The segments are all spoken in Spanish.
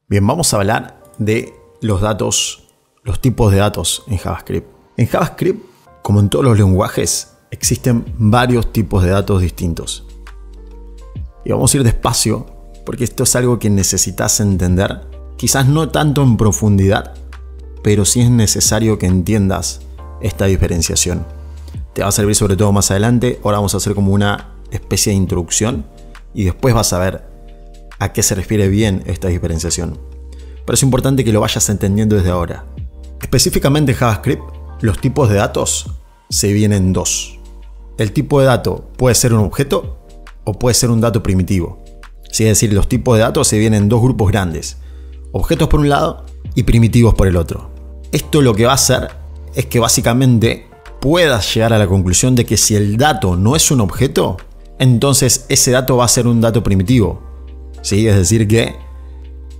Bien, vamos a hablar de los datos, los tipos de datos en JavaScript. En JavaScript, como en todos los lenguajes, existen varios tipos de datos distintos. Y vamos a ir despacio, porque esto es algo que necesitas entender. Quizás no tanto en profundidad, pero sí es necesario que entiendas esta diferenciación. Te va a servir sobre todo más adelante. Ahora vamos a hacer como una especie de introducción y después vas a ver a qué se refiere bien esta diferenciación. Pero es importante que lo vayas entendiendo desde ahora. Específicamente en JavaScript, los tipos de datos se dividen en dos. El tipo de dato puede ser un objeto o puede ser un dato primitivo. Es decir, los tipos de datos se dividen en dos grupos grandes. Objetos por un lado y primitivos por el otro. Esto lo que va a hacer es que básicamente puedas llegar a la conclusión de que si el dato no es un objeto, entonces ese dato va a ser un dato primitivo. ¿Sí? Es decir que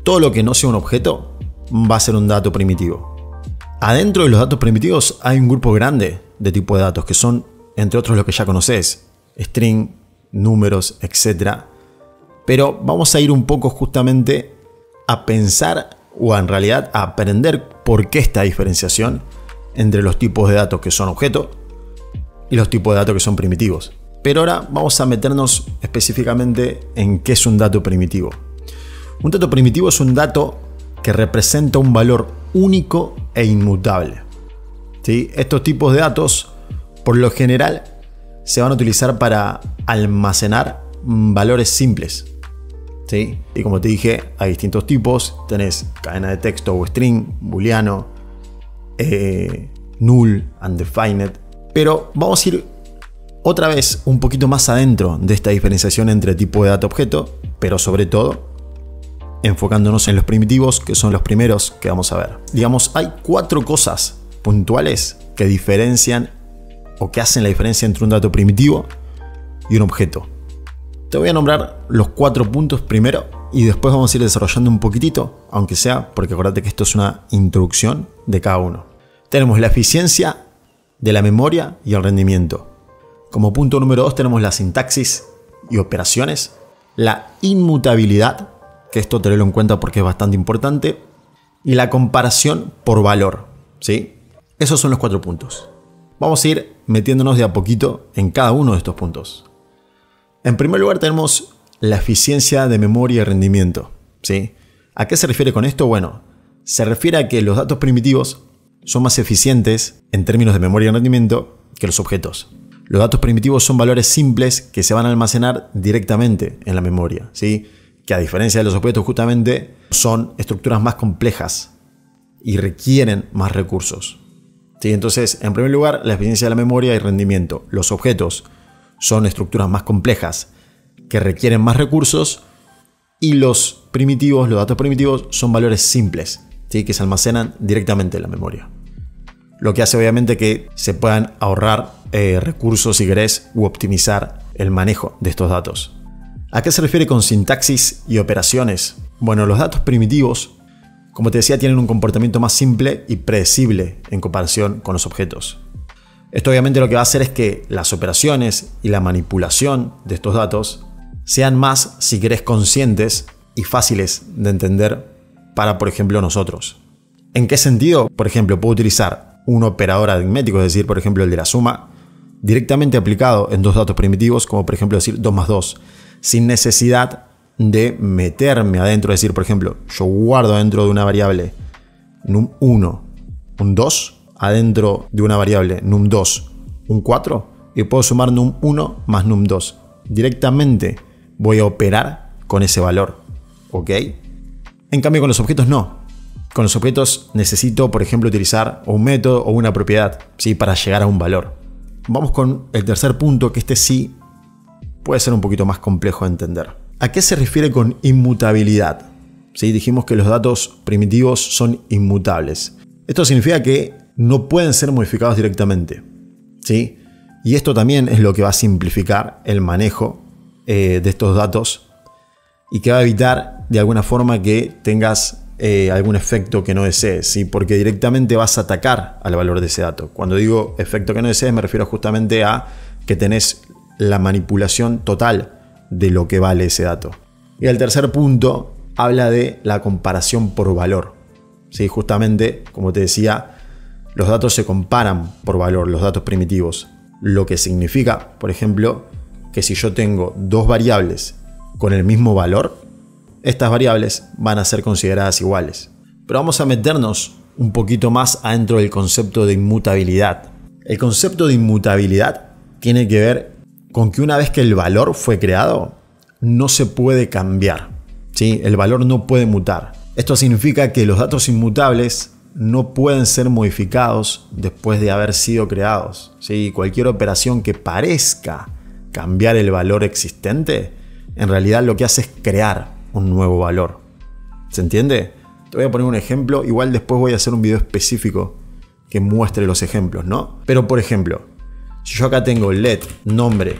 todo lo que no sea un objeto va a ser un dato primitivo. Adentro de los datos primitivos hay un grupo grande de tipos de datos que son, entre otros, los que ya conoces: string, números, etc. Pero vamos a ir un poco justamente a pensar, o en realidad a aprender por qué esta diferenciación entre los tipos de datos que son objetos y los tipos de datos que son primitivos. Pero ahora vamos a meternos específicamente en qué es un dato primitivo. Un dato primitivo es un dato que representa un valor único e inmutable. ¿Sí? Estos tipos de datos, por lo general, se van a utilizar para almacenar valores simples. ¿Sí? Y como te dije, hay distintos tipos. Tenés cadena de texto o string, booleano, null, undefined. Pero vamos a ir otra vez un poquito más adentro de esta diferenciación entre tipo de dato objeto, pero sobre todo enfocándonos en los primitivos, que son los primeros que vamos a ver. Digamos, hay 4 cosas puntuales que diferencian o que hacen la diferencia entre un dato primitivo y un objeto. Te voy a nombrar los 4 puntos primero y después vamos a ir desarrollando un poquitito, aunque sea, porque acuérdate que esto es una introducción de cada uno. Tenemos la eficiencia de la memoria y el rendimiento. Como punto número 2 tenemos la sintaxis y operaciones, la inmutabilidad, que esto tenelo en cuenta porque es bastante importante, y la comparación por valor. ¿Sí? Esos son los 4 puntos. Vamos a ir metiéndonos de a poquito en cada uno de estos puntos. En primer lugar tenemos la eficiencia de memoria y rendimiento. ¿Sí? ¿A qué se refiere con esto? Bueno, se refiere a que los datos primitivos son más eficientes en términos de memoria y rendimiento que los objetos. Los datos primitivos son valores simples que se van a almacenar directamente en la memoria, ¿sí? Que a diferencia de los objetos justamente son estructuras más complejas y requieren más recursos. ¿Sí? Entonces, en primer lugar, la eficiencia de la memoria y rendimiento. Los objetos son estructuras más complejas que requieren más recursos y los primitivos, los datos primitivos, son valores simples, ¿sí? Que se almacenan directamente en la memoria. Lo que hace obviamente que se puedan ahorrar recursos si querés u optimizar el manejo de estos datos. ¿A qué se refiere con sintaxis y operaciones? Bueno, los datos primitivos, como te decía, tienen un comportamiento más simple y predecible en comparación con los objetos. Esto obviamente lo que va a hacer es que las operaciones y la manipulación de estos datos sean más, si querés, conscientes y fáciles de entender para, por ejemplo, nosotros. ¿En qué sentido? Por ejemplo, puedo utilizar un operador aritmético, es decir, por ejemplo, el de la suma, directamente aplicado en dos datos primitivos, como por ejemplo decir 2 más 2, sin necesidad de meterme adentro, es decir, por ejemplo, yo guardo dentro de una variable num1 un 2, adentro de una variable num2 un 4, y puedo sumar num1 más num2. Directamente voy a operar con ese valor, ¿ok? En cambio con los objetos no. Con los objetos necesito, por ejemplo, utilizar un método o una propiedad, ¿sí? Para llegar a un valor. Vamos con el tercer punto, que este sí puede ser un poquito más complejo de entender. ¿A qué se refiere con inmutabilidad? ¿Sí? Dijimos que los datos primitivos son inmutables. Esto significa que no pueden ser modificados directamente, ¿sí? Y esto también es lo que va a simplificar el manejo de estos datos y que va a evitar de alguna forma que tengas algún efecto que no desees, ¿sí? Porque directamente vas a atacar al valor de ese dato. Cuando digo efecto que no desees me refiero justamente a que tenés la manipulación total de lo que vale ese dato. Y el tercer punto habla de la comparación por valor. ¿Sí? Justamente, como te decía, los datos se comparan por valor, los datos primitivos. Lo que significa, por ejemplo, que si yo tengo dos variables con el mismo valor, estas variables van a ser consideradas iguales. Pero vamos a meternos un poquito más adentro del concepto de inmutabilidad. El concepto de inmutabilidad tiene que ver con que una vez que el valor fue creado, no se puede cambiar. ¿Sí? El valor no puede mutar. Esto significa que los datos inmutables no pueden ser modificados después de haber sido creados. ¿Sí? Cualquier operación que parezca cambiar el valor existente, en realidad lo que hace es crear un nuevo valor. ¿Se entiende? Te voy a poner un ejemplo, igual después voy a hacer un video específico que muestre los ejemplos, ¿no? Pero por ejemplo, si yo acá tengo let nombre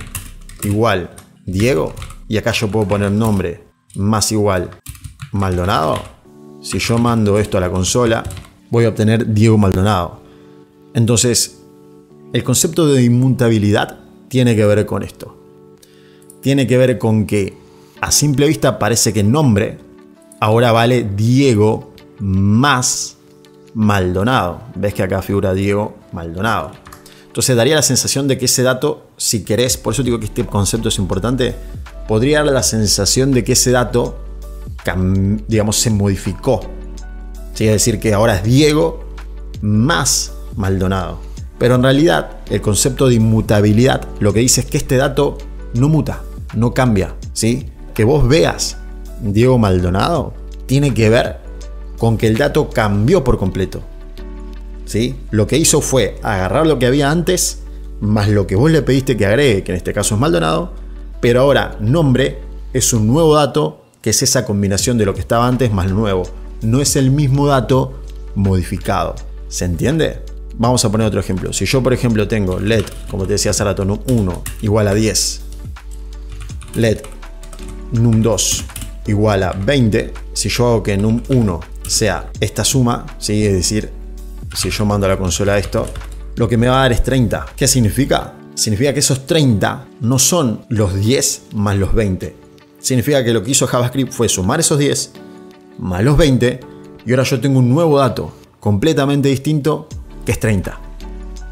igual Diego, y acá yo puedo poner nombre más igual Maldonado, si yo mando esto a la consola, voy a obtener Diego Maldonado. Entonces, el concepto de inmutabilidad tiene que ver con esto. Tiene que ver con que a simple vista parece que el nombre ahora vale Diego más Maldonado. Ves que acá figura Diego Maldonado. Entonces daría la sensación de que ese dato, si querés, por eso digo que este concepto es importante, podría dar la sensación de que ese dato, digamos, se modificó. ¿Sí? Es decir, que ahora es Diego más Maldonado. Pero en realidad, el concepto de inmutabilidad lo que dice es que este dato no muta, no cambia. ¿Sí? Que vos veas Diego Maldonado tiene que ver con que el dato cambió por completo. ¿Sí? Lo que hizo fue agarrar lo que había antes, más lo que vos le pediste que agregue, que en este caso es Maldonado, pero ahora nombre es un nuevo dato, que es esa combinación de lo que estaba antes más lo nuevo. No es el mismo dato modificado. ¿Se entiende? Vamos a poner otro ejemplo. Si yo, por ejemplo, tengo let, como te decía hace rato, num1 igual a 10, let num2 igual a 20, si yo hago que num1 sea esta suma, ¿sí? Es decir, si yo mando a la consola esto, lo que me va a dar es 30. ¿Qué significa? Significa que esos 30 no son los 10 más los 20. Significa que lo que hizo JavaScript fue sumar esos 10 más los 20 y ahora yo tengo un nuevo dato completamente distinto que es 30.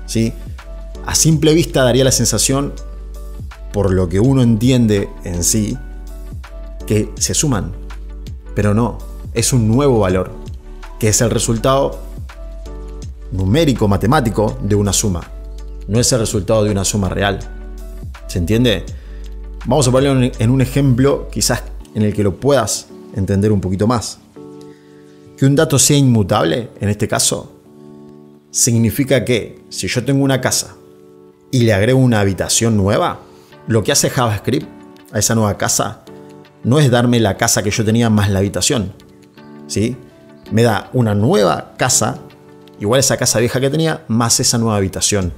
¿Sí? A simple vista daría la sensación, por lo que uno entiende en sí, que se suman. Pero no, es un nuevo valor, que es el resultado numérico, matemático de una suma. No es el resultado de una suma real. ¿Se entiende? Vamos a ponerlo en un ejemplo quizás en el que lo puedas entender un poquito más. Que un dato sea inmutable, en este caso, significa que si yo tengo una casa y le agrego una habitación nueva, lo que hace JavaScript a esa nueva casa no es darme la casa que yo tenía más la habitación. ¿Sí? Me da una nueva casa, igual esa casa vieja que tenía, más esa nueva habitación.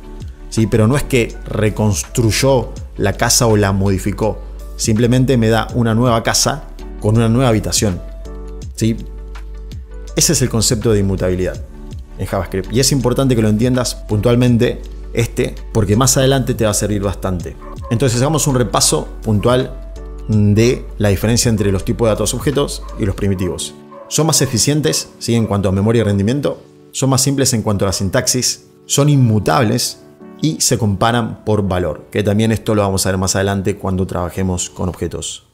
¿Sí? Pero no es que reconstruyó la casa o la modificó. Simplemente me da una nueva casa con una nueva habitación. ¿Sí? Ese es el concepto de inmutabilidad en JavaScript. Y es importante que lo entiendas puntualmente porque más adelante te va a servir bastante. Entonces hagamos un repaso puntual de la diferencia entre los tipos de datos objetos y los primitivos. Son más eficientes, ¿sí? En cuanto a memoria y rendimiento. Son más simples en cuanto a la sintaxis. Son inmutables y se comparan por valor. Que también esto lo vamos a ver más adelante cuando trabajemos con objetos.